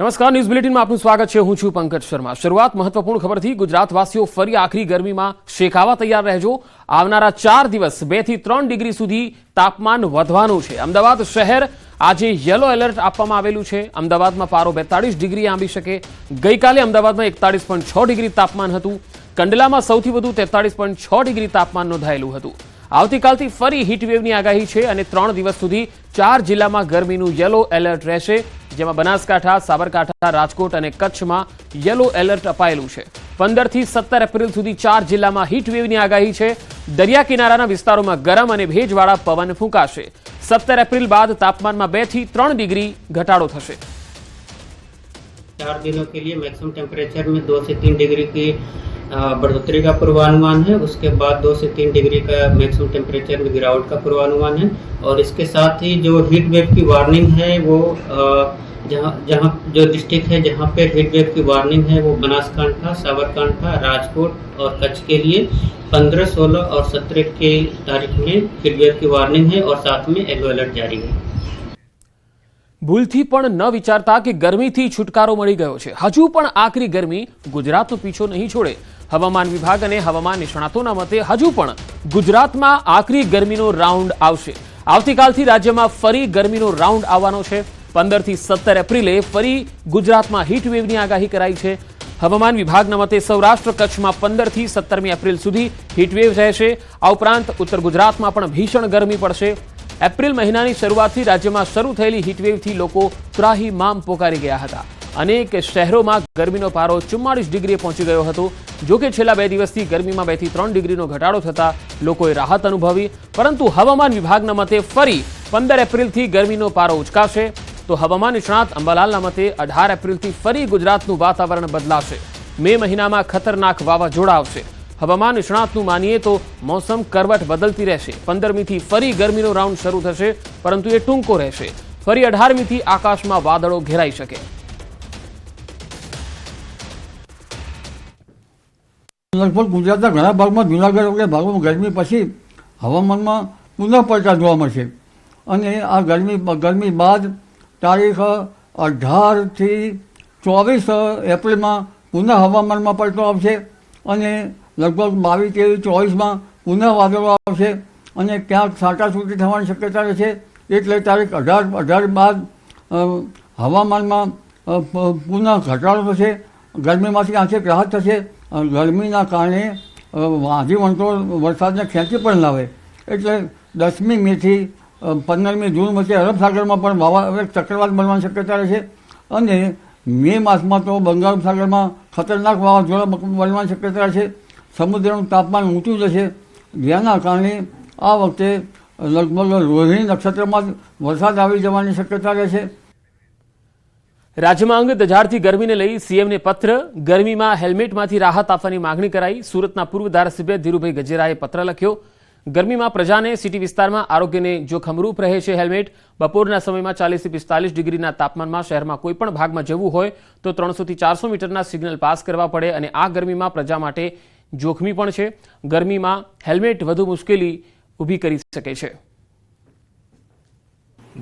નમસ્કાર, ન્યૂઝ બુલેટિનમાં આપનું સ્વાગત છે। હું છું પંકજ શર્મા। શરૂઆત મહત્વપૂર્ણ ખબરથી। ગુજરાતવાસીઓ ફરી આખરી ગરમીમાં શેકાવા તૈયાર રહેજો। આવનારા 4 દિવસ 2 થી 3 ડિગ્રી સુધી તાપમાન વધવાનું છે। અમદાવાદ શહેર આજે યલો એલર્ટ આપવામાં આવેલું છે। અમદાવાદમાં પારો 42 ડિગ્રી આંબી શકે। ગઈકાલે અમદાવાદમાં 41.6 ડિગ્રી તાપમાન હતું। કંડલામાં સૌથી વધુ 43.6 ડિગ્રી તાપમાન નોંધાયેલું હતું। આવતીકાલથી ફરી હીટવેવની આગાહી છે અને 3 દિવસ સુધી 4 જિલ્લામાં ગરમીનું યલો એલર્ટ રહેશે, જેમાં બનાસકાંઠા, સાબરકાંઠા, રાજકોટ અને કચ્છમાં યલો એલર્ટ અપાયેલું છે। 15 થી 17 એપ્રિલ સુધી 4 જિલ્લામાં હીટવેવની આગાહી છે। દરિયા કિનારાના વિસ્તારોમાં ગરમ અને ભેજવાળા પવન ફૂંકાશે। 17 એપ્રિલ બાદ તાપમાનમાં 2 થી 3 ડિગ્રી ઘટાડો થશે। 4 दिनों के लिए मैक्सिमम टेम्परेचर में 2 से 3 डिग्री की बढ़ोतरी का पूर्वानुमान है। उसके बाद 2 से 3 डिग्री का मैक्सिमम टेम्परेचर में गिरावट का पूर्वानुमान है। और इसके साथ ही जो हीट वेव की वार्निंग है वो जहाँ जो डिस्ट्रिक्ट है जहाँ पे हीट वेव की वार्निंग है वो बनासकांठा, साबरकांठा, राजकोट और कच्छ के लिए 15, 16 और 17 की तारीख में हीट वेव की वार्निंग है और साथ में येलो अलर्ट जारी है। ભૂલથી પણ ન વિચારતા કે ગરમીથી છુટકારો મળી ગયો છે। હજુ પણ આકરી ગરમી ગુજરાતનો પીછો નહીં છોડે। હવામાન વિભાગ અને હવામાન નિષ્ણાતોના મતે હજુ પણ ગુજરાતમાં આકરી ગરમીનો રાઉન્ડ આવશે। આવતીકાલથી રાજ્યમાં ફરી ગરમીનો રાઉન્ડ આવવાનો છે। 15 થી 17 એપ્રિલે ફરી ગુજરાતમાં હીટવેવની આગાહી કરાઈ છે। હવામાન વિભાગના મતે સૌરાષ્ટ્ર કચ્છમાં 15 થી 17 એપ્રિલ સુધી હીટવેવ રહેશે। આ ઉપરાંત ઉત્તર ગુજરાતમાં પણ ભીષણ ગરમી પડશે। એપ્રિલ મહિનાની શરૂઆતથી રાજ્યમાં શરૂ થયેલી હીટવેવથી લોકો ત્રાહિમામ પોકારી ગયા હતા। અનેક શહેરોમાં ગરમીનો પારો 44 ડિગ્રીએ પહોંચી ગયો હતો। જોકે છેલ્લા 2 દિવસથી ગરમીમાં 2 થી 3 ડિગ્રીનો ઘટાડો થતા લોકોએ રાહત અનુભવી, પરંતુ હવામાન વિભાગના મતે ફરી 15 એપ્રિલથી ગરમીનો પારો ઉચકાશે। તો હવામાન નિષ્ણાત અંબાલાલના મતે 18 એપ્રિલથી ફરી ગુજરાતનું વાતાવરણ બદલાશે। મે મહિનામાં ખતરનાક વાવાઝોડા આવશે। હવામાન નિષ્ણાતનું માનીએ તો મોસમ કરવટ બદલતી રહેશે। 15મીથી ફરી ગરમીનો રાઉન્ડ શરૂ થશે, પરંતુ એ ટૂંકો રહેશે। ફરી 18મીથી આકાશમાં વાદળો ઘેરાઈ શકે। લગભગ ગુજરાતના ઘણા ભાગમાં, જૂનાગઢ વગેરે ભાગોમાં ગરમી પછી હવામાનમાં પુનઃ પલટા જોવા મળશે અને આ ગરમી બાદ તારીખ 18 થી 24 એપ્રિલમાં પુનઃ હવામાનમાં પલટો આવશે અને લગભગ 22, 23, 24માં પુનઃ વાદળો આવશે અને ક્યાંક છાંટાછૂટી થવાની શક્યતા રહેશે। એટલે તારીખ 18 બાદ હવામાનમાં પુનઃ ઘટાડો થશે। ગરમીમાંથી આંશિક રાહત થશે। ગરમીના કારણે વાંધી વંટોળ વરસાદને ખેંચી પણ લાવે, એટલે 10મી મેથી 15મી જૂન વચ્ચે અરબ સાગરમાં પણ ચક્રવાત બનવાની શક્યતા રહેશે અને મે માસમાં તો બંગાળ સાગરમાં ખતરનાક વાવાઝોડા બનવાની શક્યતા રહેશે। સમુદ્રનું તાપમાન ઊંચું જશે, જેના કારણે આ વખતે લગભગ રોહિણી નક્ષત્રમાં વરસાદ આવી જવાની શક્યતા રહેશે। રાજ્યમાં અંગ દજાડતી ગરમીને લઈ સીએમને પત્ર। ગરમીમાં હેલ્મેટમાંથી રાહત આપવાની માંગણી કરાઈ। સુરતના પૂર્વ ધારાસભ્ય ધીરુભાઈ ગજેરાએ પત્ર લખ્યો। ગરમીમાં પ્રજાને સિટી વિસ્તારમાં આરોગ્યને જોખમરૂપ રહે છે હેલ્મેટ। બપોરના સમયમાં 40 થી 45 ડિગ્રીના તાપમાનમાં શહેરમાં કોઈપણ ભાગમાં જવું હોય તો 300 થી 400 મીટરના સિગ્નલ પાસ કરવા પડે અને આ ગરમીમાં પ્રજા માટે જોખમી પણ છે। ગરમીમાં હેલ્મેટ વધુ મુશ્કેલી ઊભી કરી શકે છે।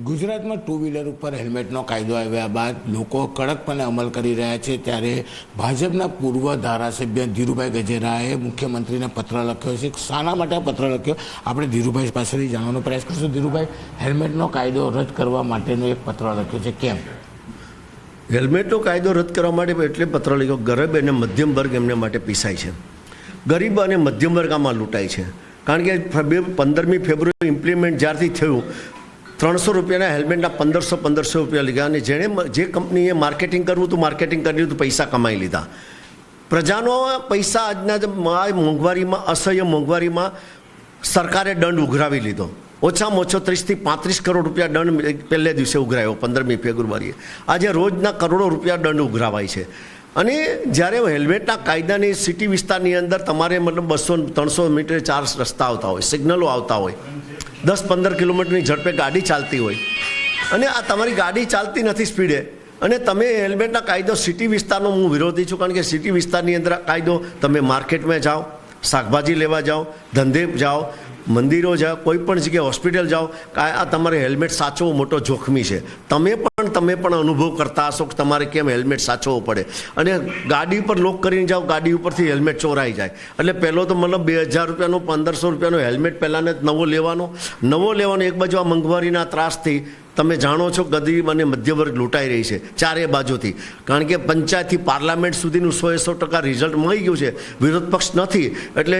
ગુજરાતમાં 2 વ્હીલર ઉપર હેલ્મેટનો કાયદો આવ્યા બાદ લોકો કડકપણે અમલ કરી રહ્યા છે, ત્યારે ભાજપના પૂર્વ ધારાસભ્ય ધીરુભાઈ ગજેરાએ મુખ્યમંત્રીને પત્ર લખ્યો છે। શાના માટે પત્ર લખ્યો આપણે ધીરુભાઈ પાસેથી જાણવાનો પ્રયાસ કરીશું। ધીરુભાઈ, હેલ્મેટનો કાયદો રદ કરવા માટેનો એક પત્ર લખ્યો છે, કેમ? હેલ્મેટનો કાયદો રદ કરવા માટે એટલે પત્ર લખ્યો, ગરીબ અને મધ્યમ વર્ગ એમને માટે પીસાય છે। ગરીબ અને મધ્યમ વર્ગ આમાં લૂંટાય છે, કારણ કે 15મી ફેબ્રુઆરી ઇમ્પ્લિમેન્ટ જ્યારથી થયું 300 રૂપિયાના હેલ્મેટના 1500 રૂપિયા લીધા અને જેણે જે કંપનીએ માર્કેટિંગ કરવું હતું માર્કેટિંગ કરી લીધું, પૈસા કમાઈ લીધા। પ્રજાનો પૈસા આજના મોંઘવારીમાં, અસહ્ય મોંઘવારીમાં સરકારે દંડ ઉઘરાવી લીધો। ઓછામાં ઓછો 30 થી 35 કરોડ રૂપિયા દંડ પહેલે દિવસે ઉઘરાયો 15મી ફેબ્રુઆરીએ। આજે રોજના કરોડો રૂપિયા દંડ ઉઘરાવાય છે અને જ્યારે હેલ્મેટના કાયદાની સિટી વિસ્તારની અંદર તમારે મતલબ 200-300 મીટર 4 રસ્તા આવતા હોય, સિગ્નલો આવતા હોય, 10-15 કિલોમીટરની ઝડપે ગાડી ચાલતી હોય અને આ તમારી ગાડી ચાલતી નથી સ્પીડે અને તમે હેલ્મેટના કાયદો સિટી વિસ્તારનો હું વિરોધી છું, કારણ કે સિટી વિસ્તારની અંદર કાયદો તમે માર્કેટમાં જાઓ, શાકભાજી લેવા જાઓ, ધંધે જાઓ, મંદિરો જાઓ, કોઈ પણ જગ્યાએ હોસ્પિટલ જાઓ, આ તમારે હેલ્મેટ સાચવવો મોટો જોખમી છે. તમે પણ અનુભવ કરતા હશો કે તમારે કેમ હેલ્મેટ સાચવવું પડે. અને ગાડી પર લોક કરીને જાઓ, ગાડી ઉપરથી હેલ્મેટ ચોરાઈ જાય. એટલે પહેલો તો મતલબ 2000 રૂપિયાનો 1500 રૂપિયાનો હેલ્મેટ પહેલાં જ નવો લેવાનો. એક બાજુ આ મોંઘવારીના ત્રાસથી તમે જાણો છો ગરીબ અને મધ્યવર્ગ લૂંટાઈ રહી છે ચારે બાજુથી. કારણ કે પંચાયતથી પાર્લામેન્ટ સુધીનું 100% રિઝલ્ટ મળી ગયું છે. વિરોધ પક્ષ નથી એટલે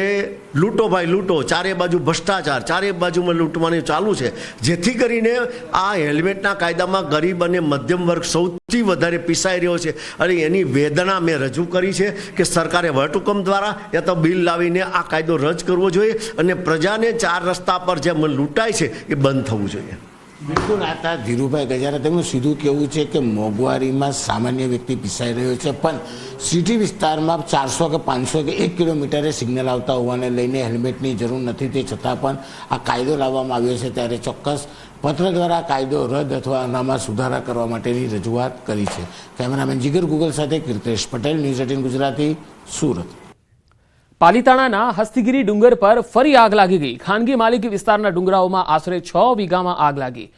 લૂંટો ભાઈ લૂંટો, ચારે બાજુ ભ્રષ્ટાચાર, ચારે બાજુમાં લૂંટવાની ચાલુ છે. જેથી કરીને આ હેલ્મેટના કાયદામાં ગરીબ અને મધ્યમ વર્ગ સૌથી વધારે પીસાઈ રહ્યો છે. અને એની વેદના મેં રજૂ કરી છે કે સરકારે વટહુકમ દ્વારા યા તો બિલ લાવીને આ કાયદો રદ કરવો જોઈએ અને પ્રજાને ચાર રસ્તા પર જે લૂંટાય છે એ બંધ થવું જોઈએ. બિલકુલ. આ હતા ધીરુભાઈ ગજારા. તેમનું સીધું કહેવું છે કે મોંઘવારીમાં સામાન્ય વ્યક્તિ પીસાઈ રહ્યો છે, પણ સિટી વિસ્તારમાં 400 કે 500 કે 1 કિલોમીટરે સિગ્નલ આવતા હોવાને લઈને હેલ્મેટની જરૂર નથી. તે છતાં પણ આ કાયદો લાવવામાં આવ્યો છે ત્યારે ચોક્કસ પત્ર દ્વારા કાયદો રદ અથવા આનામાં સુધારા કરવા માટેની રજૂઆત કરી છે. કેમેરામેન જીગર ગુગલ સાથે કીર્તેશ પટેલ, ન્યૂઝ 18 ગુજરાતી, સુરત. પાલીતાણાના હસ્તીગીરી ડુંગર પર ફરી આગ લાગી ગઈ. ખાનગી માલિકી વિસ્તારના ડુંગરાઓમાં આશરે 6 વીઘામાં આગ લાગી.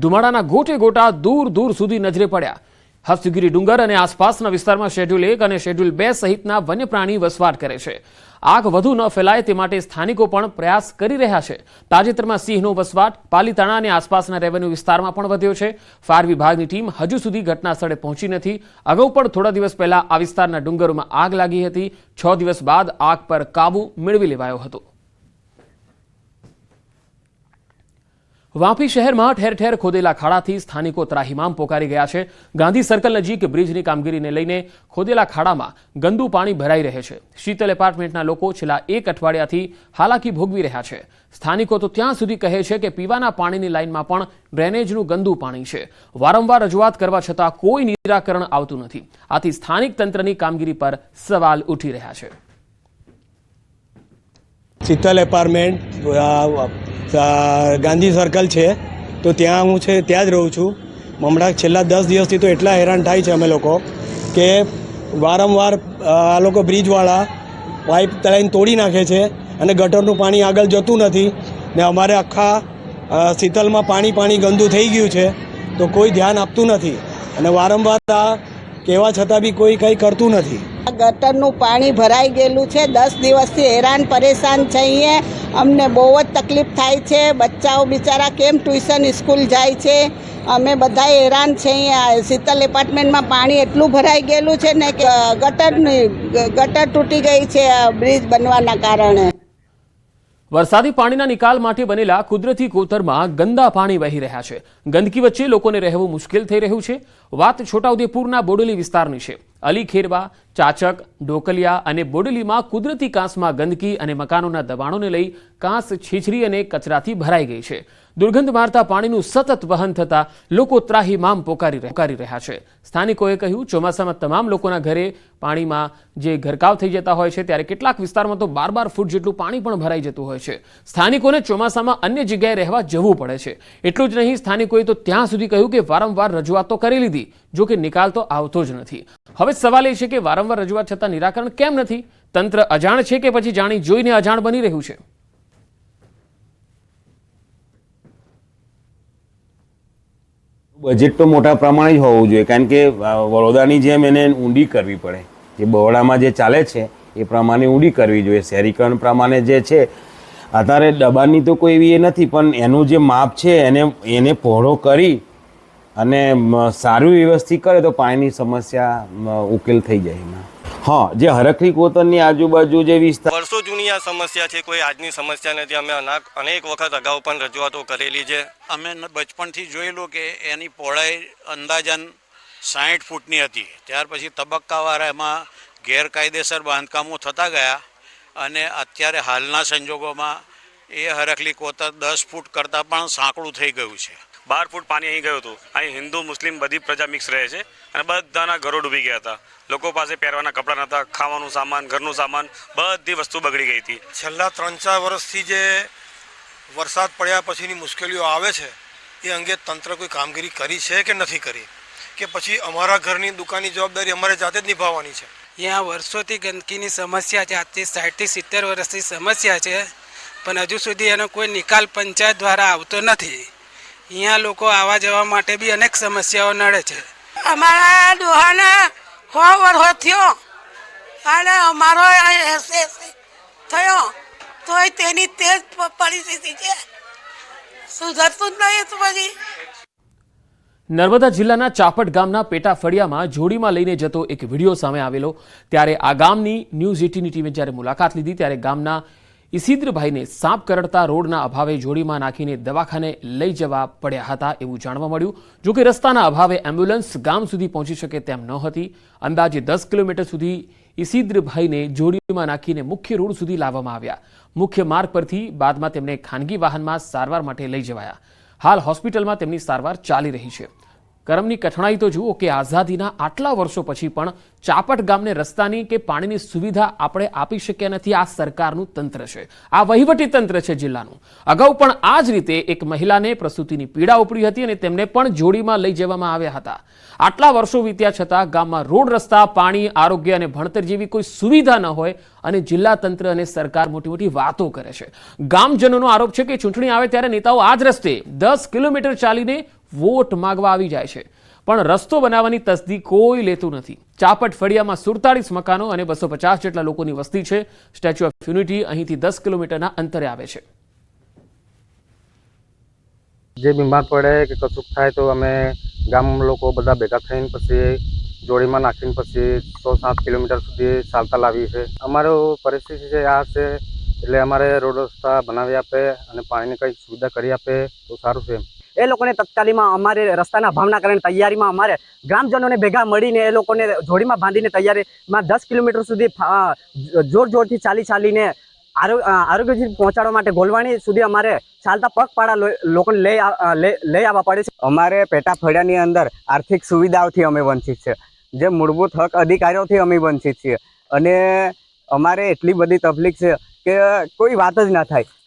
ધુમાડાના ગોટે ગોટા દૂર દૂર સુધી નજરે પડ્યા. હસ્તીગીરી ડુંગર અને આસપાસના વિસ્તારમાં શેડ્યુલ 1 અને શેડ્યુલ 2 સહિતના વન્ય પ્રાણી વસવાટ કરે છે. આગ વધુ ન ફેલાય તે માટે સ્થાનિકો પણ પ્રયાસ કરી રહ્યા છે. તાજેતરમાં સિંહનો વસવાટ પાલીતાણા અને આસપાસના રેવન્યુ વિસ્તારમાં પણ વધ્યો છે. ફાયર વિભાગની ટીમ હજુ સુધી ઘટના સ્થળે પહોંચી નથી. અગાઉ પણ થોડા દિવસ પહેલા આ વિસ્તારના ડુંગરોમાં આગ લાગી હતી. 6 દિવસ બાદ આગ પર કાબુ મેળવી લેવાયો હતો. વાપી શહેરમાં ઠેર ઠેર ખોદેલા ખાડાથી સ્થાનિકો ત્રાહિમામ પોકારી ગયા છે. ગાંધી સર્કલ નજીક બ્રિજની કામગીરીને લઈને ખોદેલા ખાડામાં ગંદુ પાણી ભરાઈ રહે છે. શીતલ એપાર્ટમેન્ટના લોકો છેલ્લા 1 અઠવાડિયાથી હાલાકી ભોગવી રહ્યા છે. સ્થાનિકો તો ત્યાં સુધી કહે છે કે પીવાના પાણીની લાઇનમાં પણ ડ્રેનેજનું ગંદુ પાણી છે. વારંવાર રજૂઆત કરવા છતાં કોઈ નિરાકરણ આવતું નથી. આથી સ્થાનિક તંત્રની કામગીરી પર સવાલ ઉઠી રહ્યા છે. શીતલ એપાર્ટમેન્ટ ગાંધી સર્કલ છે, તો ત્યાં હું ત્યાં જ રહું છું. હમણાં છેલ્લા 10 દિવસથી તો એટલા હેરાન થાય છે અમે લોકો કે વારંવાર આ લોકો બ્રિજવાળા પાઇપ તળાઈને તોડી નાખે છે અને ગટરનું પાણી આગળ જતું નથી ને અમારે આખા શીતલમાં પાણી ગંદુ થઈ ગયું છે, તો કોઈ ધ્યાન આપતું નથી અને વારંવાર આ કહેવા છતાં બી કોઈ કંઈ કરતું નથી. ગટરનું પાણી ભરાઈ ગયેલું છે. 10 દિવસથી હેરાન પરેશાન છીએ. અમને બહુ જ તકલીફ થાય છે. બચ્ચાઓ બિચારા કેમ ટ્યુશન સ્કૂલ જાય છે. અમે બધા હેરાન છીએ. શીતલ એપાર્ટમેન્ટમાં પાણી એટલું ભરાઈ ગયેલું છે ને કે ગટર તૂટી ગઈ છે બ્રિજ બનવાના કારણે. વરસાદી પાણીના નિકાલ માટે બનેલા કુદરતી કોતરમાં ગંદા પાણી વહી રહ્યા છે. ગંદકી વચ્ચે લોકોને રહેવું મુશ્કેલ થઈ રહ્યું છે. વાત છોટાઉદેપુરના બોડેલી વિસ્તારની છે. અલી ખેરવા, ચાચક, ઢોકલિયા અને બોડેલીમાં કુદરતી કાંસમાં ગંદકી અને મકાનોના દબાણોને લઈ કાંસ છીછરી અને કચરાથી ભરાઈ ગઈ છે. દુર્ગંધ મારતા પાણીનું સતત વહન થતા લોકો ત્રાહિમામ પોકારી રહ્યા છે. સ્થાનિકોએ કહ્યું, ચોમાસામાં તમામ લોકોના ઘરે પાણીમાં જે ગરકાવ થઈ જતા હોય છે ત્યારે કેટલાક વિસ્તારમાં તો 12 ફૂટ જેટલું પાણી પણ ભરાઈ જતું હોય છે. સ્થાનિકોને ચોમાસામાં અન્ય જગ્યાએ રહેવા જવું પડે છે. એટલું જ નહીં, સ્થાનિકોએ તો ત્યાં સુધી કહ્યું કે વારંવાર રજૂઆત તો કરી લીધી, જો કે નિકાલ તો આવતો જ નથી. હવે સવાલ એ છે કે વારંવાર રજૂઆત છતાં નિરાકરણ કેમ નથી? તંત્ર અજાણ છે કે પછી જાણી જોઈને અજાણ બની રહ્યું છે? બજેટ તો મોટા પ્રમાણે જ હોવું જોઈએ, કારણ કે વડોદરાની જેમ એને ઊંડી કરવી પડે. જે બરોડામાં જે ચાલે છે એ પ્રમાણે ઊંડી કરવી જોઈએ. શહેરીકરણ પ્રમાણે જે છે અત્યારે દબાણની તો કોઈ એવી એ નથી, પણ એનું જે માપ છે એને પહોળો કરી અને સારું વ્યવસ્થિત કરે તો પાણીની સમસ્યા ઉકેલ થઈ જાય એમાં. હા, જે હરખરી કોતરની આજુબાજુ જે વિસ્તાર વર્ષો જૂની આ સમસ્યા છે, કોઈ આજની સમસ્યા નથી. અમે અનેક વખત અગાઉ પણ રજૂઆતો કરેલી છે. અમે બચપણથી જોયેલું કે એની પહોળાઈ અંદાજન 60 ફૂટની હતી. ત્યાર પછી તબક્કાવાર એમાં ગેરકાયદેસર બાંધકામો થતા ગયા અને અત્યારે હાલના સંજોગોમાં એ હરખલી કોતર 10 ફૂટ કરતાં પણ સાંકડું થઈ ગયું છે. 12 ફૂટ પાણી અહીં ગયું હતું. અહીં હિન્દુ મુસ્લિમ બધી પ્રજા મિક્સ રહે છે અને બધાના ઘરો ડૂબી ગયા હતા. લોકો પાસે પહેરવાના કપડાં નહોતા, ખાવાનું સામાન, ઘરનું સામાન, બધી વસ્તુ બગડી ગઈ હતી. છેલ્લા 3-4 વર્ષથી જે વરસાદ પડ્યા પછીની મુશ્કેલીઓ આવે છે એ અંગે તંત્ર કોઈ કામગીરી કરી છે કે નથી કરી, કે પછી અમારા ઘરની દુકાનની જવાબદારી અમારે જાતે જ નિભાવવાની છે? यहाँ વર્ષોથી ગંદકીની સમસ્યા છે. આજથી 60 થી 70 વર્ષથી સમસ્યા છે. પણ હજુ સુધી એનો કોઈ નિકાલ પંચાયત દ્વારા આવતો નથી. અહીંયા લોકો આવવા જવા માટે બી અનેક સમસ્યાઓ નડે છે. અમારા ડોહાને 6 વર્ષ થયો અને અમારો થયો તો તેની તે જ પરિસ્થિતિ છે, સુધરતું જ નહીં. તો પછી નર્મદા જિલ્લાના ચાપટ ગામના પેટા ફળિયામાં જોડીમાં લઈને જતો એક વિડીયો સામે આવેલો. ત્યારે આ ગામની ન્યૂઝ 18ની ટીમે જ્યારે મુલાકાત લીધી ત્યારે ગામના ઈસીદ્રભાઈને સાપ કરડતા રોડના અભાવે જોડીમાં નાખીને દવાખાને લઈ જવા પડ્યા હતા એવું જાણવા મળ્યું. જોકે રસ્તાના અભાવે એમ્બ્યુલન્સ ગામ સુધી પહોંચી શકે તેમ ન હતી. અંદાજે 10 કિલોમીટર સુધી ઈસીદ્રભાઈને જોડીમાં નાખીને મુખ્ય રોડ સુધી લાવવામાં આવ્યા. મુખ્ય માર્ગ પરથી બાદમાં તેમને ખાનગી વાહનમાં સારવાર માટે લઈ જવાયા. હાલ હોસ્પિટલમાં તેમની સારવાર ચાલી રહી છે. કરમની કઠણાઈ તો જુઓ કે આઝાદીના આટલા વર્ષો પછી પણ ચાપટ ગામને રસ્તાની કે પાણીની સુવિધા આપણે આપી શક્યા નથી. આ સરકારનું તંત્ર છે, આ વહીવટી તંત્ર છે જિલ્લાનું. અગાઉ પણ આ જ રીતે એક મહિલાને પ્રસૂતિની પીડા ઉપડી હતી અને તેમને પણ જોડીમાં લઈ જવામાં આવ્યા હતા. આટલા વર્ષો વીત્યા છતાં ગામમાં રોડ, રસ્તા, પાણી, આરોગ્ય અને ભણતર જેવી કોઈ સુવિધા ન હોય અને જિલ્લા તંત્ર અને સરકાર મોટી મોટી વાતો કરે છે. ગામજનોનો આરોપ છે કે ચૂંટણી આવે ત્યારે નેતાઓ આ જ રસ્તે 10 કિલોમીટર ચાલીને વોટ માંગવા આવી જાય છે, પણ રસ્તો બનાવવાની તસદી કોઈ લેતું નથી. ચાપટ ફળિયામાં 47 મકાનો અને 250 જેટલા લોકોની વસ્તી છે. સ્ટેચ્યુ ઓફ યુનિટી અહીંથી 10 કિલોમીટરના અંતરે આવે છે. જે બીમાર પડે કે કશુંક થાય તો અમે ગામ લોકો બધા ભેગા થઈને પછી જોડીમાં નાખીને પછી 107 કિલોમીટર સુધી ચાલતા લાવીએ છીએ. અમારો પરિસ્થિતિ છે આ છે, એટલે અમારે રોડ રસ્તા બનાવી આપે અને પાણીની કંઈ સુવિધા કરી આપે તો સારું છે. એ લોકોને તત્કાલીમાં અમારે રસ્તાના અભાવના કારણે તૈયારીમાં અમારે ગ્રામજનોને ભેગા મળીને એ લોકોને જોડીમાં બાંધીને તૈયારીમાં 10 કિલોમીટર સુધી જોરથી ચાલીને આરોગ્ય સુધી પહોંચાડવા માટે ગોલવાણી સુધી અમારે ચાલતા પગપાળા લોકોને લઈ આવવા પડે છે. અમારે પેટા ફળિયાની અંદર આર્થિક સુવિધાઓથી અમે વંચિત છે, જે મૂળભૂત હક અધિકારીઓથી અમે વંચિત છીએ અને અમારે એટલી બધી તકલીફ છે કે કોઈ વાત જ ના થાય.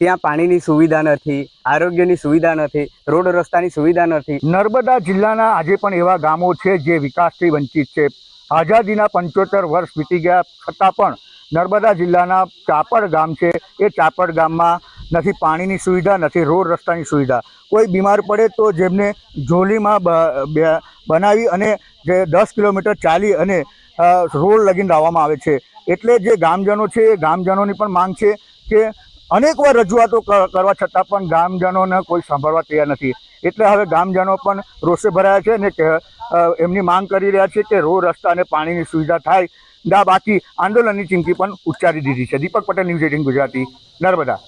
ત્યાં પાણીની સુવિધા નથી, આરોગ્યની સુવિધા નથી, રોડ રસ્તાની સુવિધા નથી. નર્મદા જિલ્લાના આજે પણ એવા ગામો છે જે વિકાસથી વંચિત છે. આઝાદીના 75 વર્ષ વીતી ગયા છતાં પણ નર્મદા જિલ્લાના ચાપડ ગામ છે, એ ચાપડ ગામમાં નથી પાણીની સુવિધા, નથી રોડ રસ્તાની સુવિધા. કોઈ બીમાર પડે તો જેમને ઝોલીમાં બનાવી અને જે 10 કિલોમીટર ચાલી અને રોડ લગીને લાવવામાં આવે છે. એટલે જે ગામજનો છે એ ગામજનોની પણ માંગ છે કે અનેકવાર રજૂઆતો કરવા છતાં પણ ગામજનોને કોઈ સાંભળવા તૈયાર નથી. એટલે હવે ગામજનો પણ રોષે ભરાયા છે અને એમની માંગ કરી રહ્યા છે કે રોડ રસ્તા અને પાણીની સુવિધા થાય. બાકી આંદોલનની ચીમકી પણ ઉચ્ચારી દીધી છે. દીપક પટેલ, ન્યૂઝ 18 ગુજરાતી, નર્મદા.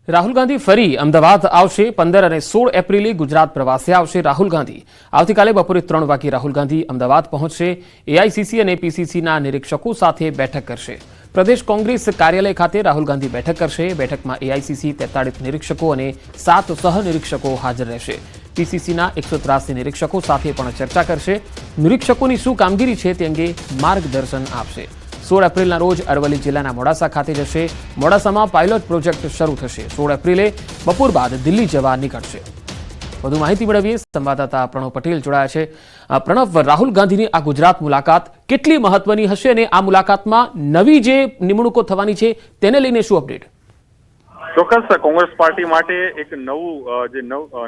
રાહુલ ગાંધી ફરી અમદાવાદ આવશે. 15 અને 16 એપ્રિલે ગુજરાત પ્રવાસે આવશે રાહુલ ગાંધી. આવતીકાલે બપોરે 3 વાગે રાહુલ ગાંધી અમદાવાદ પહોંચશે. એઆઈસીસી અને પીસીસીના નિરીક્ષકો સાથે બેઠક કરશે. પ્રદેશ કોંગ્રેસ કાર્યાલય ખાતે રાહુલ ગાંધી બેઠક કરશે. બેઠકમાં એઆઈસીસી 43 નિરીક્ષકો અને 7 સહનિરીક્ષકો હાજર રહેશે. પીસીસીના 183 નિરીક્ષકો સાથે પણ ચર્ચા કરશે. નિરીક્ષકોની શું કામગીરી છે તે અંગે માર્ગદર્શન આપશે. 16 એપ્રિલના રોજ અરવલ્લી જિલ્લાના મોડાસા ખાતે જશે. મોડાસામાં પાયલોટ પ્રોજેક્ટ શરૂ થશે. 16 એપ્રિલે બપોર બાદ દિલ્હી જવા નીકળશે. વધુ માહિતી મેળવીએ. સંવાદદાતા પ્રણવ પટેલ જોડાયા છે. પ્રણવ, રાહુલ ગાંધીની આ ગુજરાત મુલાકાત કેટલી મહત્વની હશે અને આ મુલાકાતમાં નવી જે નિમણૂકો થવાની છે તેને લઈને શું અપડેટ? ચોક્કસ કોંગ્રેસ પાર્ટી માટે એક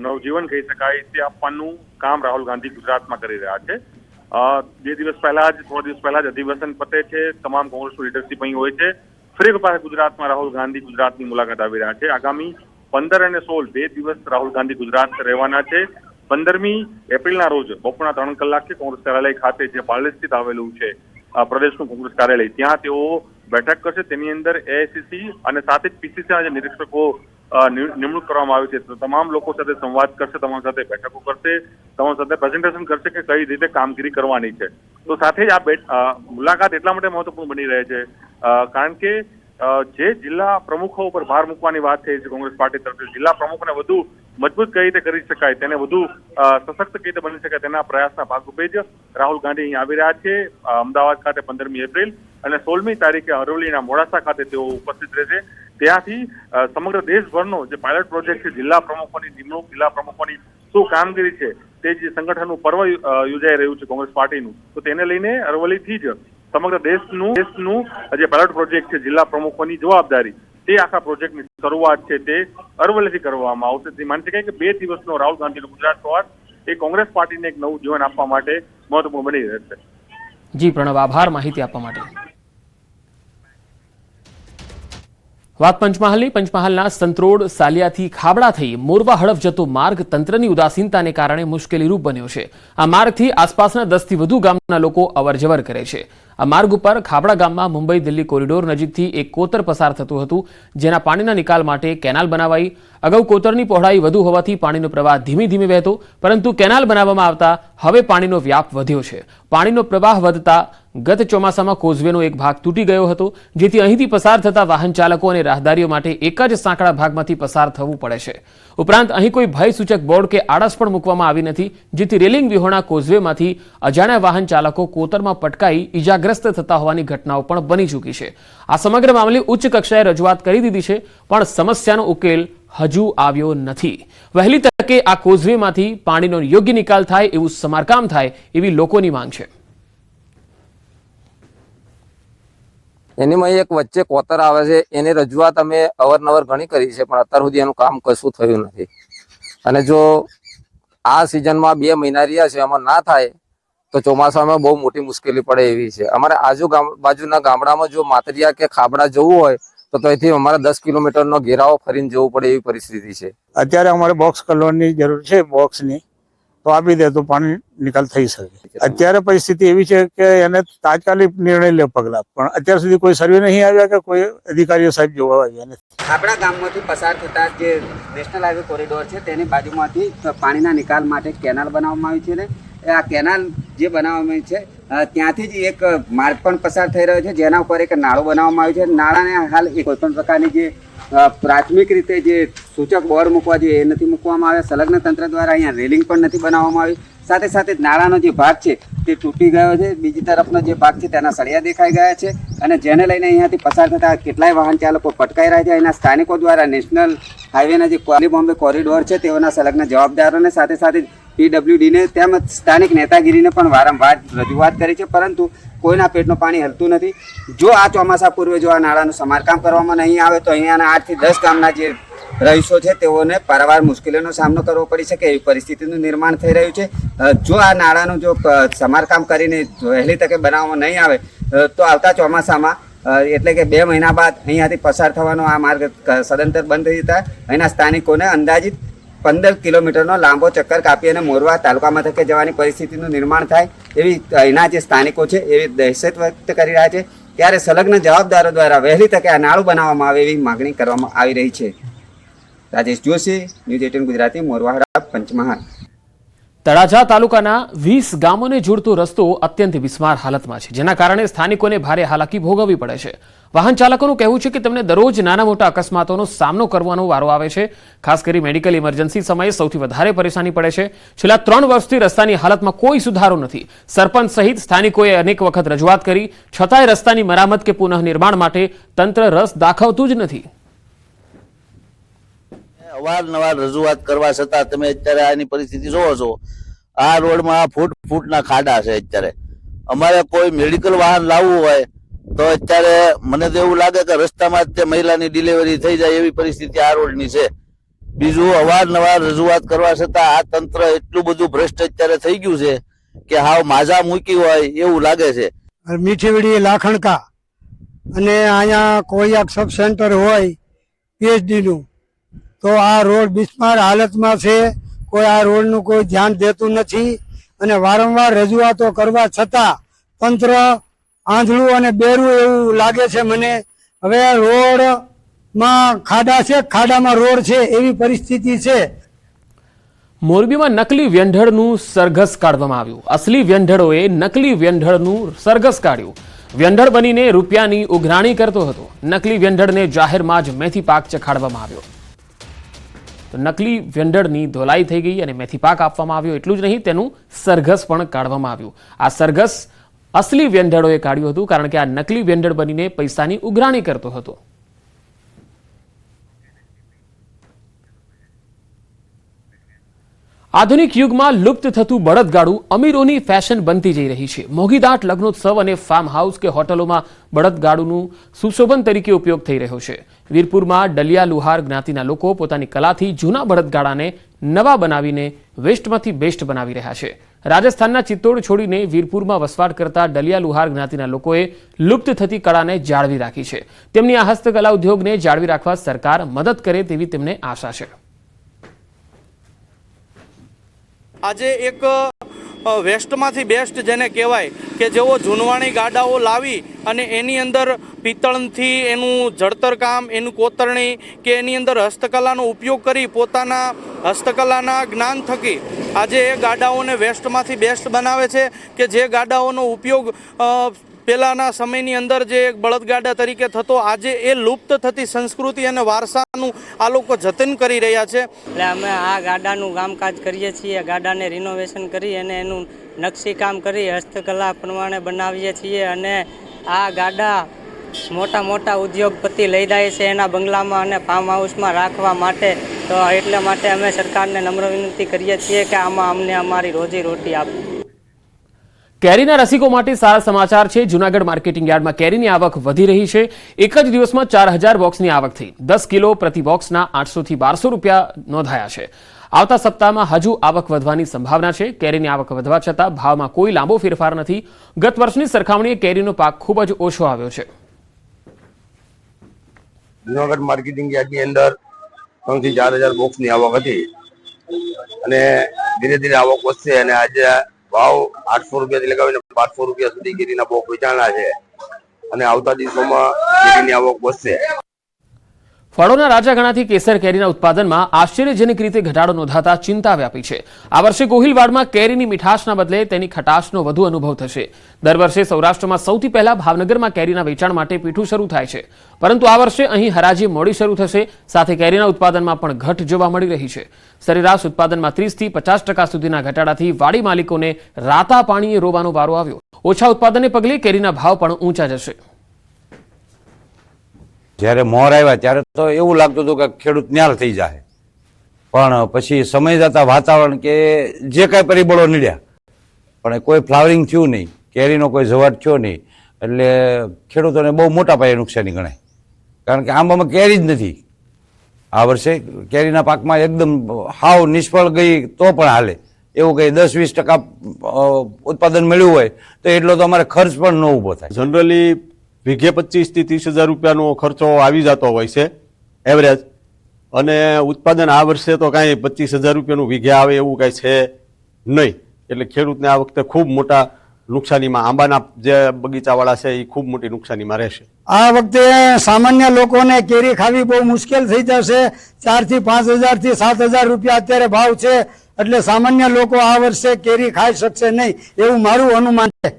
નવજીવન કહી શકાય તે આપવાનું કામ રાહુલ ગાંધી ગુજરાતમાં કરી રહ્યા છે. 2 દિવસ પહેલા જ, 3 દિવસ પહેલા જ અધિવેશન પતે છે. તમામ કોંગ્રેસનું લીડરશીપ અહીં હોય છે. ફરી પાછા ગુજરાતમાં રાહુલ ગાંધી ગુજરાતની મુલાકાત આવી રહ્યા છે. આગામી 15 અને 16 2 દિવસ રાહુલ ગાંધી ગુજરાત રહેવાના છે. 15મી એપ્રિલના રોજ બપોરના 3 કલાકે કોંગ્રેસ કાર્યાલય ખાતે જે પાર્લે સ્થિત આવેલું છે પ્રદેશનું કોંગ્રેસ કાર્યાલય, ત્યાં તેઓ બેઠક કરશે. તેની અંદર એઆઈસીસી અને સાથે જ પીસીસીના જે નિરીક્ષકો નિમણૂક કરવામાં આવી છે તમામ લોકો સાથે સંવાદ કરશે, તમામ સાથે બેઠકો કરશે, તમામ સાથે પ્રેઝન્ટેશન કરશે કે કઈ રીતે કામગીરી કરવાની છે. તો સાથે જ આ મુલાકાત એટલા માટે મહત્વપૂર્ણ બની રહે છે કારણ કે જે જિલ્લા પ્રમુખો ઉપર ભાર મૂકવાની વાત થઈ છે કોંગ્રેસ પાર્ટી તરફથી, જિલ્લા પ્રમુખને વધુ મજબૂત કઈ રીતે કરી શકાય, તેને વધુ સશક્ત કઈ રીતે બની શકાય, તેના પ્રયાસના ભાગરૂપે જ રાહુલ ગાંધી અહીં આવી રહ્યા છે. અમદાવાદ ખાતે 15મી એપ્રિલ અને 16મી તારીખે અરવલ્લીના મોડાસા ખાતે તેઓ ઉપસ્થિત રહેશે. ત્યાંથી સમગ્ર દેશભરનો જે પાયલટ પ્રોજેક્ટ છે, જિલ્લા પ્રમુખોની નિમણૂક, જિલ્લા પ્રમુખોની શું કામગીરી છે, તે જે સંગઠનનું પર્વ યોજાઈ રહ્યું છે કોંગ્રેસ પાર્ટીનું, તો તેને લઈને અરવલ્લીથી જ સમગ્ર દેશનું જે પાયલટ પ્રોજેક્ટ છે, જિલ્લા પ્રમુખોની જવાબદારી તે આખા પ્રોજેક્ટની શરૂઆત છે તે અરવલ્લીથી કરવામાં આવશે. તે માની શકાય કે 2 દિવસનો રાહુલ ગાંધીનો ગુજરાત પ્રવાસ એ કોંગ્રેસ પાર્ટીને એક નવું જીવન આપવા માટે મહત્વપૂર્ણ બની રહેશે. જી પ્રણવ, આભાર માહિતી આપવા માટે. વાત પંચમહાલની. પંચમહાલના સંતરોડ સાલિયાથી ખાબડા થઈ મોરવા હડફ જતો માર્ગ તંત્રની ઉદાસીનતાને કારણે મુશ્કેલીરૂપ બન્યો છે. આ માર્ગથી આસપાસના 10 થી વધુ ગામના લોકો અવરજવર કરે છે. આ માર્ગ ઉપર ખાબડા ગામમાં મુંબઈ દિલ્હી કોરિડોર નજીકથી એક કોતર પસાર થતું હતું, જેના પાણીના નિકાલ માટે કેનાલ બનાવાઈ. અગાઉ કોતરની પહોળાઈ વધુ હોવાથી પાણીનો પ્રવાહ ધીમે ધીમે વહેતો, પરંતુ કેનાલ બનાવવામાં આવતા હવે પાણીનો વ્યાપ વધ્યો છે. પાણીનો પ્રવાહ વધતા ગત ચોમાસામાં કોઝવેનો એક ભાગ તૂટી ગયો હતો, જેથી અહીંથી પસાર થતા વાહન ચાલકો અને રાહદારીઓ માટે એક જ સાંકડા ભાગમાંથી પસાર થવું પડે છે. ઉપરાંત અહીં કોઈ ભયસૂચક બોર્ડ કે આડસ પણ મૂકવામાં આવી નથી, જેથી રેલિંગ વિહોણા કોઝવેમાંથી અજાણ્યા વાહન ચાલકો કોતરમાં પટકાઈ ઈજાગ્રસ્ત થતા હોવાની ઘટનાઓ પણ બની ચૂકી છે. આ સમગ્ર મામલે ઉચ્ચ કક્ષાએ રજૂઆત કરી દીધી છે, પણ સમસ્યાનો ઉકેલ હજુ આવ્યો નથી. વહેલી તકે આ કોઝવેમાંથી પાણીનો યોગ્ય નિકાલ થાય, એવું સમારકામ થાય એવી લોકોની માંગ છે. એનીમાં એક વચ્ચે કોતર આવે છે, એની રજૂઆત અમે અવારનવાર ઘણી કરી છે, પણ અત્યાર સુધી એનું કામ કશું થયું નથી. અને જો આ સિઝનમાં 2 મહિના રહ્યા છે, એમાં ના થાય તો ચોમાસામાં બહુ મોટી મુશ્કેલી પડે એવી છે. અમારે આજુબાજુના ગામડામાં જો માતરિયા કે ખાબડા જવું હોય તો અહીંથી અમારે 10 કિલોમીટરનો ઘેરાવો ફરીને જવું પડે એવી પરિસ્થિતિ છે. અત્યારે અમારે બોક્સ કલરની જરૂર છે, બોક્સની તો આપી દે તો પાણી નિકાલ થઈ શકે. અત્યારે પરિસ્થિતિ એવી છે કે એને તાત્કાલિક નિર્ણય લે પગલા, પણ અત્યાર સુધી કોઈ સર્વે નહીં આવ્યા કે કોઈ અધિકારીઓ સાહેબ જોવા આવ્યા નથી. આપણા ગામમાંથી પસાર થતા જે નેશનલ હાઈવે કોરિડોર છે તેની બાજુમાંથી પાણીના નિકાલ માટે કેનાલ બનાવવામાં આવી છે, ને આ કેનાલ જે બનાવવામાં આવી છે ત્યાંથી જ એક માર્ગ પણ પસાર થઈ રહ્યો છે, જેના ઉપર એક નાળું બનાવવામાં આવ્યું છે. નાળાને હાલ કોઈ પણ પ્રકારની જે પ્રાથમિક રીતે જે સૂચક બોર્ડ મૂકવા જોઈએ એ નથી મૂકવામાં આવ્યા. સંલગ્ન તંત્ર દ્વારા અહીંયા રેલિંગ પણ નથી બનાવવામાં આવી. સાથે સાથે નાળાનો જે ભાગ છે તે તૂટી ગયો છે. બીજી તરફનો જે ભાગ છે તેના સળિયા દેખાઈ ગયા છે, અને જેને લઈને અહીંયાથી પસાર થતા કેટલાય વાહન ચાલકો પટકાઈ રહ્યા છે. અહીંના સ્થાનિકો દ્વારા નેશનલ હાઈવેના જે દિલ્હી બોમ્બે કોરિડોર છે તેઓના સંલગ્ન જવાબદારોને સાથે સાથે PWDને તેમજ સ્થાનિક નેતાગીરીને પણ વારંવાર રજૂઆત કરી છે, પરંતુ કોઈના પેટનું પાણી હલતું નથી. જો આ ચોમાસા પૂર્વે જો આ નાળાનું સમારકામ કરવામાં નહીં આવે તો અહીંયાના 8 થી 10 ગામના જે રહીશો છે તેઓને પારાવાર મુશ્કેલીનો સામનો કરવો પડી શકે એવી પરિસ્થિતિનું નિર્માણ થઈ રહ્યું છે. જો આ નાળાનું જો સમારકામ કરીને વહેલી તકે બનાવવામાં નહીં આવે તો આવતા ચોમાસામાં એટલે કે 2 મહિના બાદ અહીંયાથી પસાર થવાનો આ માર્ગ સદંતર બંધ થઈ જતા અહીંના સ્થાનિકોને અંદાજિત 15 કિલોમીટરનો લાંબો ચક્કર કાપી અને મોરવા તાલુકા મથકે જવાની પરિસ્થિતિનું નિર્માણ થાય એવી અહીંના જે સ્થાનિકો છે એવી દહેશત વ્યક્ત કરી રહ્યા છે. ત્યારે સંલગ્ન જવાબદારો દ્વારા વહેલી તકે આ નાળું બનાવવામાં આવે એવી માગણી કરવામાં આવી રહી છે. રાજેશ જોશી, ન્યૂઝ 18 ગુજરાતી, મોરવા હડફ, પંચમહાલ. તળાજા તાલુકાના 20 ગામોને જોડતો રસ્તો અત્યંત બિસ્માર હાલતમાં છે, જેના કારણે સ્થાનિકોને ભારે હાલાકી ભોગવવી પડે છે. વાહન ચાલકોનું કહેવું છે કે તેમને દરરોજ નાના મોટા અકસ્માતોનો સામનો કરવાનો વારો આવે છે. ખાસ કરી મેડિકલ ઇમરજન્સી સમયે સૌથી વધારે પરેશાની પડે છે. છેલ્લા 3 વર્ષથી રસ્તાની હાલતમાં કોઈ સુધારો નથી. સરપંચ સહિત સ્થાનિકોએ અનેક વખત રજૂઆત કરી, છતાંય રસ્તાની મરામત કે પુનઃનિર્માણ માટે તંત્ર રસ દાખવતું જ નથી. અવારનવાર રજૂઆત કરવા છતાં તમે અત્યારે આની પરિસ્થિતિ જોવો છો. આ રોડમાં ફૂટના ખાડા છે. અત્યારે અમારે કોઈ મેડિકલ વાહન લાવવું હોય તો અત્યારે મને તો એવું લાગે કે રસ્તામાં જ તે મહિલાની ડિલિવરી થઈ જાય એવી પરિસ્થિતિ આ રોડની છે. બીજું, અવારનવાર રજૂઆત કરવા છતાં આ તંત્ર એટલું બધું ભ્રષ્ટ અત્યારે થઈ ગયું છે કે હાવ માજા મૂકી હોય એવું લાગે છે. મીઠીવડી, લાખણકા અને અહીંયા કોઈ એક સબ સેન્ટર હોય PhD નું તો આ રોડ બિસ્માર હાલતમાં છે. કોઈ આ રોડનું કોઈ ધ્યાન દેતું નથી, અને વારંવાર રજૂઆતો કરવા છતાં તંત્ર આંધળું અને બેરું એવું લાગે છે મને. હવે રોડમાં ખાડા છે, ખાડામાં રોડ છે એવી પરિસ્થિતિ છે. મોરબીમાં નકલી વ્યંઢળનું સરઘસ કાઢવામાં આવ્યું. અસલી વ્યંઢળોએ નકલી વ્યંઢળનું સરઘસ કાઢ્યું. વ્યંઢળ બનીને રૂપિયાની ઉઘરાણી કરતો હતો. નકલી વ્યંઢળને જાહેરમાં જ મેથી પાક ચખાડવામાં આવ્યો. તો નકલી વ્યંઢળની ધોલાઈ થઈ ગઈ અને મેથી પાક આપવામાં આવ્યો. એટલું જ નહીં, તેનું સરઘસ પણ કાઢવામાં આવ્યું. આ સરઘસ અસલી વ્યંઢળોએ કાઢ્યું હતું, કારણ કે આ નકલી વ્યંઢળ બનીને પૈસાની ઉઘરાણી કરતો હતો. આધુનિક યુગમાં લુપ્ત થતું બળદગાડું અમીરોની ફેશન બનતી જઈ રહી છે. મોંઘીદાટ લગ્નોત્સવ અને ફાર્મ હાઉસ કે હોટલોમાં બળદગાડુનું સુશોભન તરીકે ઉપયોગ થઈ રહ્યો છે. વીરપુરમાં ડલિયા લુહાર જ્ઞાતિના લોકો પોતાની કલાથી જૂના બળદગાડાને નવા બનાવીને વેસ્ટમાંથી બેસ્ટ બનાવી રહ્યા છે. રાજસ્થાનના ચિત્તોડ છોડીને વીરપુરમાં વસવાટ કરતા ડલિયા લુહાર જ્ઞાતિના લોકોએ લુપ્ત થતી કળાને જાળવી રાખી છે. તેમની આ હસ્તકલા ઉદ્યોગને જાળવી રાખવા સરકાર મદદ કરે તેવી તેમને આશા છે. આજે એક વેસ્ટમાંથી બેસ્ટ જેને કહેવાય કે જેઓ જૂનવાણી ગાડાઓ લાવી અને એની અંદર પિત્તળથી એનું જડતર કામ, એનું કોતરણી કે એની અંદર હસ્તકલાનો ઉપયોગ કરી પોતાના હસ્તકલાના જ્ઞાન થકી આજે એ ગાડાઓને વેસ્ટમાંથી બેસ્ટ બનાવે છે કે જે ગાડાઓનો ઉપયોગ પહેલાંના સમયની અંદર જે બળદગાડા તરીકે થતો આજે એ લુપ્ત થતી સંસ્કૃતિ અને વારસાનું આ લોકો જતન કરી રહ્યા છે. એટલે અમે આ ગાડાનું કામકાજ કરીએ છીએ. ગાડાને રિનોવેશન કરી અને એનું નકશી કામ કરી હસ્તકલા પ્રમાણે બનાવીએ છીએ અને આ ગાડા મોટા મોટા ઉદ્યોગપતિ લઈ જાય છે એના બંગલામાં અને ફાર્મ હાઉસમાં રાખવા માટે. તો એટલા માટે અમે સરકારને નમ્ર વિનંતી કરીએ છીએ કે આમાં અમને અમારી રોજીરોટી આપે. કેરીના રસિકો માટે સારા સમાચાર છે. જૂનાગઢ માર્કેટિંગ યાર્ડમાં કેરીની આવક વધી રહી છે. એક જ દિવસમાં 4000 બોક્સની આવક થઈ. 10 કિલો પ્રતિ બોક્સના 800 થી 1200 રૂપિયા નોંધાયા છે. આવતા સપ્તાહમાં હજુ આવક વધવાની સંભાવના છે. કેરીની આવક વધવા છતાં ભાવમાં કોઈ લાંબો ફેરફાર નથી. ગત વર્ષની સરખામણીએ કેરીનો પાક ખૂબ જ ઓછો આવ્યો છે. જૂનાગઢ માર્કેટિંગ યાર્ડની અંદર 3 થી 4000 બોક્સની આવક હતી અને ધીરે ધીરે આવક વધશે અને આજે ભાવ 800 રૂપિયાથી લગાવીને 1200 રૂપિયા સુધી કેરીના બોક્સ વેચાણા છે અને આવતા દિવસોમાં કેરીની આવક વધશે. ફળોના રાજા ગણાતી કેસર કેરીના ઉત્પાદનમાં આશ્ચર્યજનક રીતે ઘટાડો નોંધાતા ચિંતા વ્યાપી છે. આ વર્ષે ગોહિલવાડમાં કેરીની મીઠાશના બદલે તેની ખટાશનો વધુ અનુભવ થશે. દર વર્ષે સૌરાષ્ટ્રમાં સૌથી પહેલા ભાવનગરમાં કેરીના વેચાણ માટે પીઠું શરૂ થાય છે, પરંતુ આ વર્ષે અહીં હરાજી મોડી શરૂ થશે. સાથે કેરીના ઉત્પાદનમાં પણ ઘટ જોવા મળી રહી છે. સરેરાશ ઉત્પાદનમાં 30 થી 50% સુધીના ઘટાડાથી વાડી માલિકોને રાતા પાણીએ રોવાનો વારો આવ્યો. ઓછા ઉત્પાદનને પગલે કેરીના ભાવ પણ ઊંચા જશે. જ્યારે મોર આવ્યા ત્યારે તો એવું લાગતું હતું કે ખેડૂત ન્યાલ થઈ જાય, પણ પછી સમય જતા વાતાવરણ કે જે કાંઈ પરિબળો નીડ્યા પણ કોઈ ફ્લાવરિંગ થયું નહીં, કેરીનો કોઈ જવાટ થયો નહીં, એટલે ખેડૂતોને બહુ મોટા પાયે નુકસાની ગણાય. કારણ કે આંબામાં કેરી જ નથી. આ વર્ષે કેરીના પાકમાં એકદમ હાવ નિષ્ફળ ગઈ તો પણ હાલે એવું કંઈ 10-20% ઉત્પાદન મળ્યું હોય તો એટલો તો અમારે ખર્ચ પણ ન ઊભો થાય. જનરલી વીઘે 25 થી 30,000 રૂપિયાનો ખર્ચો આવી જતો હોય છે એવરેજ, અને ઉત્પાદન આ વર્ષે તો કાંઈ 25,000 રૂપિયાનું વીઘે આવે એવું કાંઈ છે નહીં. એટલે ખેડૂતને આ વખતે ખૂબ મોટા નુકસાનીમાં, આંબાના જે બગીચાવાળા છે એ ખૂબ મોટી નુકસાનીમાં રહેશે. આ વખતે સામાન્ય લોકોને કેરી ખાવી બહુ મુશ્કેલ થઈ જશે. 4,000 થી 5,000 થી 7,000 રૂપિયા અત્યારે ભાવ છે, એટલે સામાન્ય લોકો આ વર્ષે કેરી ખાઈ શકશે નહીં એવું મારું અનુમાન છે.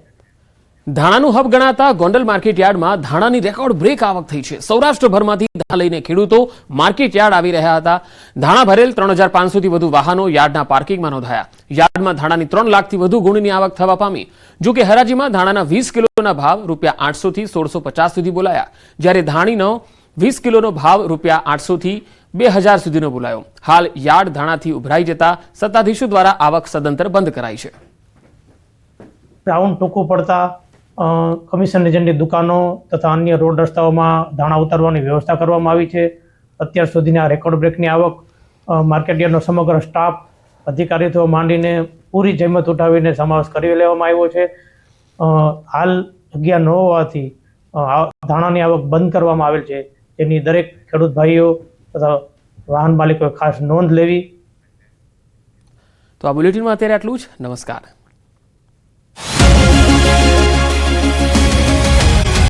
ધાણાનું હબ ગણાતા ગોંડલ માર્કેટ યાર્ડમાં ધાણાની રેકોર્ડ બ્રેક આવક થઈ છે. સૌરાષ્ટ્રભરમાંથી ધાણા લઈને ખેડૂતો માર્કેટ યાર્ડ આવી રહ્યા હતા. ધાણા ભરેલ 3,500 થી વધુ વાહનો યાર્ડના પાર્કિંગમાં નોંધાયા. યાર્ડમાં ધાણાની 3 લાખથી વધુ ગુણની આવક થવા પામી. જો કે હરાજીમાં ધાણાના 20 કિલોના ભાવ ₹800 થી 1650 સુધી બોલાયા, જ્યારે ધાણીનો 20 કિલોનો ભાવ ₹800 થી 2000 સુધીનો બોલાયો. હાલ યાર્ડ ધાણાથી ઉભરાઈ જતા સત્તાધીશો દ્વારા આવક સદંતર બંધ કરાઈ છે. રાઉન્ડ ટૂંકું પડતા કમિશન એજન્ટની દુકાનો તથા અન્ય રોડ રસ્તાઓમાં ધાણા ઉતારવાની વ્યવસ્થા કરવામાં આવી છે. અત્યાર સુધીની આ રેકોર્ડ બ્રેકની આવક માર્કેટ યાર્ડનો સમગ્ર સ્ટાફ, અધિકારીઓ માંડીને પૂરી જહેમત ઉઠાવીને સમાવેશ કરી લેવામાં આવ્યો છે. હાલ જગ્યા ન હોવાથી ધાણાની આવક બંધ કરવામાં આવેલ છે. તેની દરેક ખેડૂત ભાઈઓ તથા વાહન માલિકોએ ખાસ નોંધ લેવી. તો આ બુલેટિનમાં અત્યારે આટલું જ. નમસ્કાર.